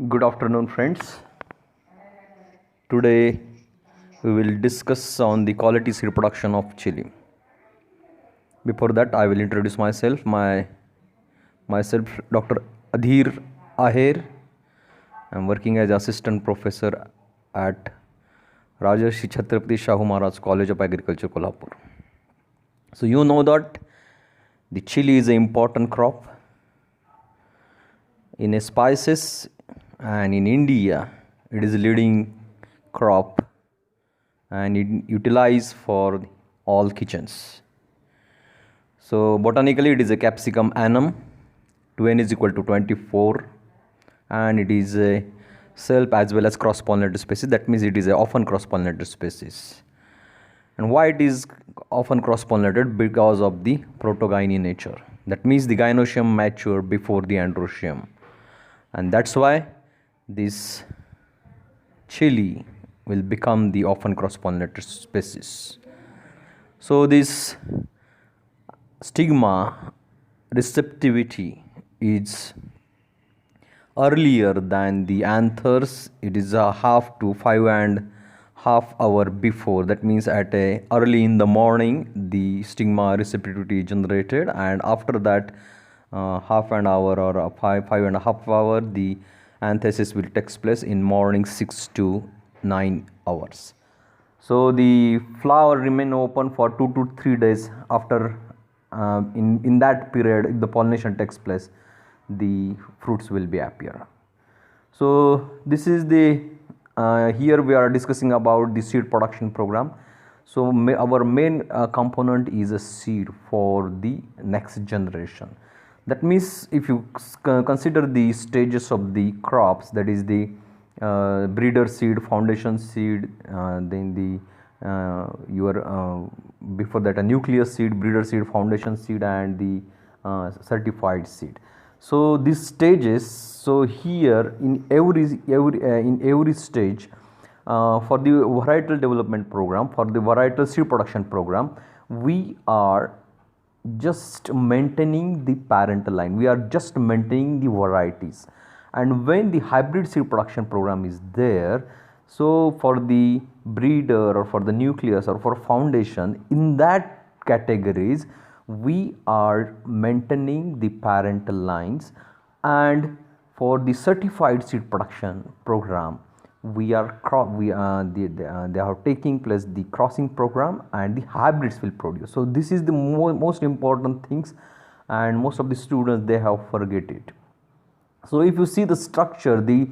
Good afternoon, friends. Today we will discuss on the quality seed production of chili. Before that, I will introduce myself. Myself, Dr. Adhir Aher. I am working as assistant professor at Rajarshi Chhatrapati Shahu Maharaj College of Agriculture, Kolhapur. So you know that the chili is an important crop in spices, and in India it is a leading crop and it utilized for all kitchens. So botanically it is a capsicum annum, 2n is equal to 24, and it is a self as well as cross pollinated species. That means it is a often cross pollinated species. And why it is often cross pollinated? Because of the protogyny nature. That means the gynoecium mature before the androecium, and that's why this chili will become the often cross pollinated species. So this stigma receptivity is earlier than the anthers. It is a half to 5.5 hours before. That means at a early in the morning the stigma receptivity is generated, and after that half an hour or 5.5 hours the anthesis will take place in morning 6 to 9 hours. So the flower remain open for 2 to 3 days. After in that period, if the pollination takes place, the fruits will be appear. So this is the here we are discussing about the seed production program. So our main component is a seed for the next generation. That means if you consider the stages of the crops, that is the breeder seed, foundation seed, then the your before that a nucleus seed, breeder seed, foundation seed, and the certified seed. So these stages, so here in every stage for the varietal development program, for the varietal seed production program, we are just maintaining the parental line, we are just maintaining the varieties. And when the hybrid seed production program is there, so for the breeder or for the nucleus or for foundation, in that categories we are maintaining the parental lines. And for the certified seed production program, we are they are taking place the crossing program, and the hybrids will produce. So this is the most important things, and most of the students they have forget it. So if you see the structure, the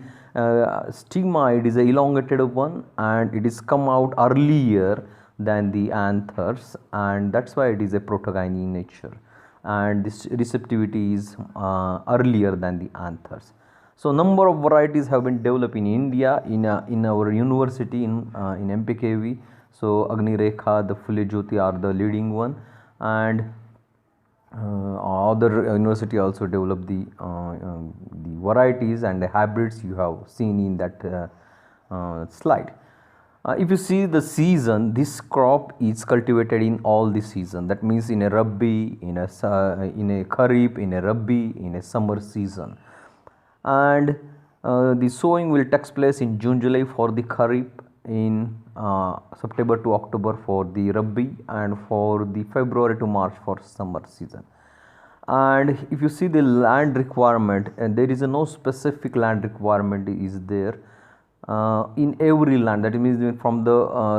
stigma, it is a elongated one, and it is come out earlier than the anthers, and that's why it is a protogyny nature, and this receptivity is earlier than the anthers. So number of varieties have been developed in India in our university in MPKV. So Agni Rekha, the Phule Jyoti are the leading one, and other university also developed the varieties and the hybrids you have seen in that slide. If you see the season, this crop is cultivated in all the season. That means in a Rabi, in a Kharif, in a Rabi, in a summer season. And the sowing will take place in June, July for the Kharif, in September to October for the Rabi, and for the February to March for summer season. And if you see the land requirement, and there is no specific land requirement is there in every land. That means from the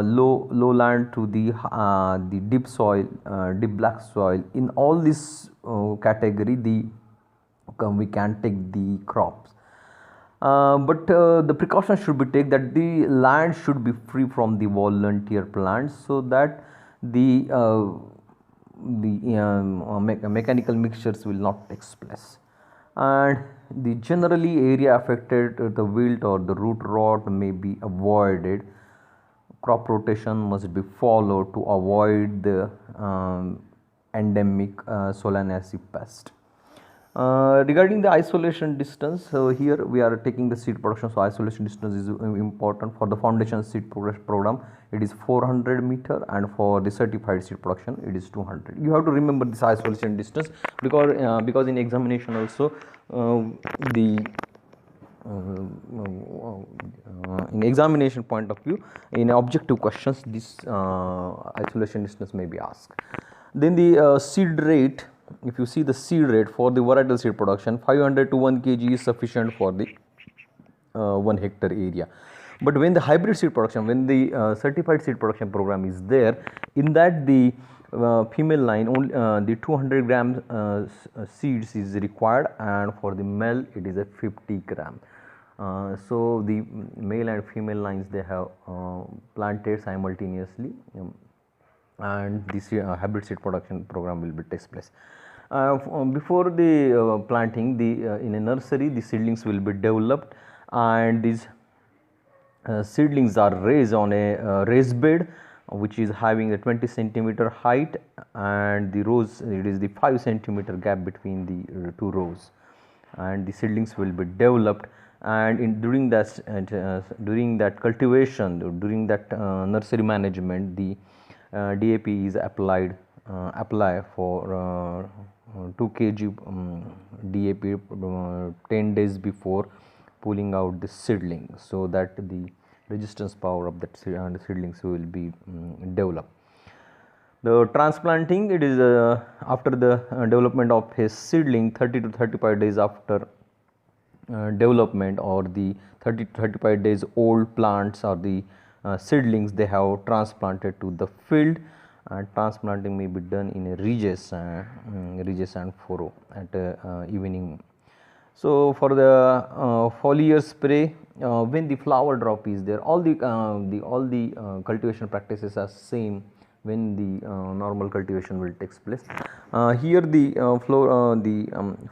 low land to the deep soil, deep black soil, in all this category we can take the crops. But the precaution should be taken that the land should be free from the volunteer plants, so that the mechanical mixtures will not take place. And the generally area affected, the wilt or the root rot may be avoided. Crop rotation must be followed to avoid the endemic Solanaceae pest. Regarding the isolation distance, so here we are taking the seed production, so isolation distance is important. For the foundation seed program it is 400 meter, and for the certified seed production it is 200. You have to remember this isolation distance because in examination also the in examination point of view, in objective questions, this isolation distance may be asked. Then the seed rate, if you see the seed rate for the varietal seed production, 500 to 1 kg is sufficient for the 1 hectare area. But when the hybrid seed production, when the certified seed production program is there, in that the female line only the 200 grams seeds is required, and for the male it is a 50 gram. So the male and female lines, they have planted simultaneously, and this hybrid seed production program will be takes place. Before the planting, the in a nursery the seedlings will be developed, and these seedlings are raised on a raised bed which is having a 20 centimeter height, and the rows, it is the 5 centimeter gap between the two rows, and the seedlings will be developed. And during that cultivation, during that nursery management, the DAP is apply for 2 kg DAP 10 days before pulling out the seedling, so that the resistance power of that seedlings will be developed. The transplanting, it is after the development of his seedling, 30 to 35 days after development, or the 30 to 35 days old plants or the seedlings, they have transplanted to the field, and transplanting may be done in a ridges and furrow at evening. So for the foliar spray, when the flower drop is there, all the cultivation practices are same when the normal cultivation will takes place. Here the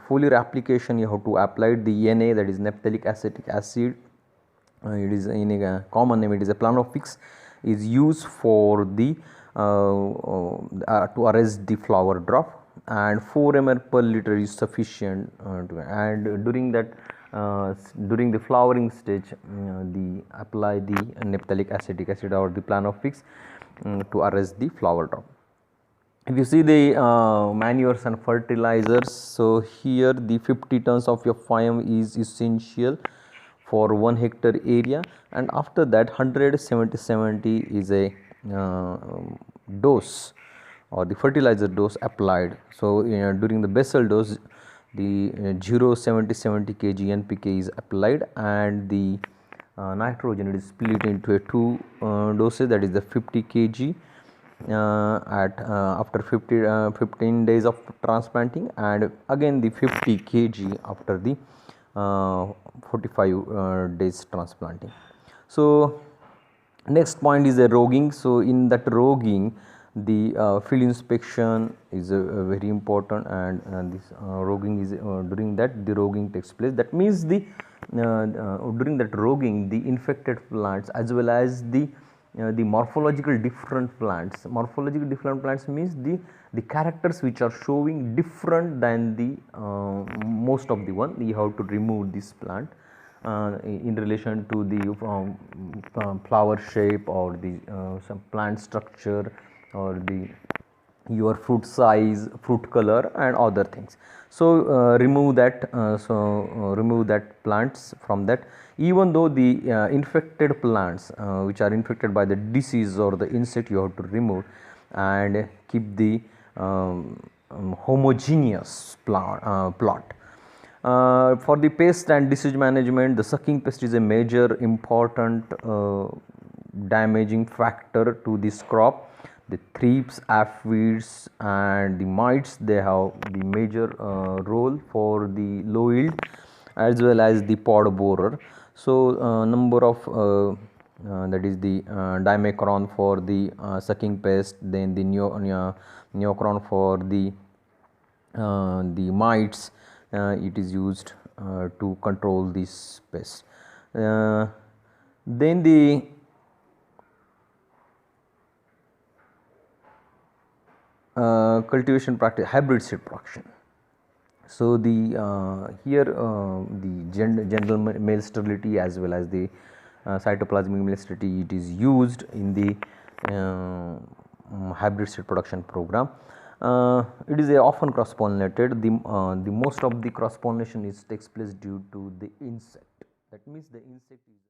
foliar application, you have to apply the NA, that is naphthalenic acetic acid. It is in a common name, it is a Planofix, is used for the to arrest the flower drop, and 4 ml per liter is sufficient. And during the flowering stage, apply the naphthalenic acetic acid or the Planofix to arrest the flower drop. If you see the manures and fertilizers, so here the 50 tons of your FIAM is essential for 1 hectare area, and after that 170 is a dose or the fertilizer dose applied. So during the basal dose, the 0.70 kg NPK is applied, and the nitrogen, it is split into a 2 doses, that is the 50 kg after 15 days of transplanting, and again the 50 kg after the 45 days transplanting. So next point is the roguing. So in that roguing, the field inspection is very important, and this roguing is during that the roguing takes place. That means the during that roguing, the infected plants as well as the morphological different plants. Morphological different plants means the characters which are showing different than the most of the one, you have to remove this plant in relation to the flower shape, or the some plant structure, or the your fruit size, fruit color, and other things. So remove that remove that plants from that. Even though the infected plants which are infected by the disease or the insect, you have to remove and keep the homogeneous plot. For the pest and disease management, the sucking pest is a major important damaging factor to this crop. The thrips, aphids, and the mites, they have the major role for the low yield, as well as the pod borer. So number of that is the dimacron for the sucking pest, then the neocron for the mites, it is used to control this pest. Then the cultivation practice, hybrid seed production. So the here the general male sterility as well as the cytoplasmic male sterility, it is used in the hybrid seed production program. It is often cross pollinated. The most of the cross pollination takes place due to the insect. That means the insect is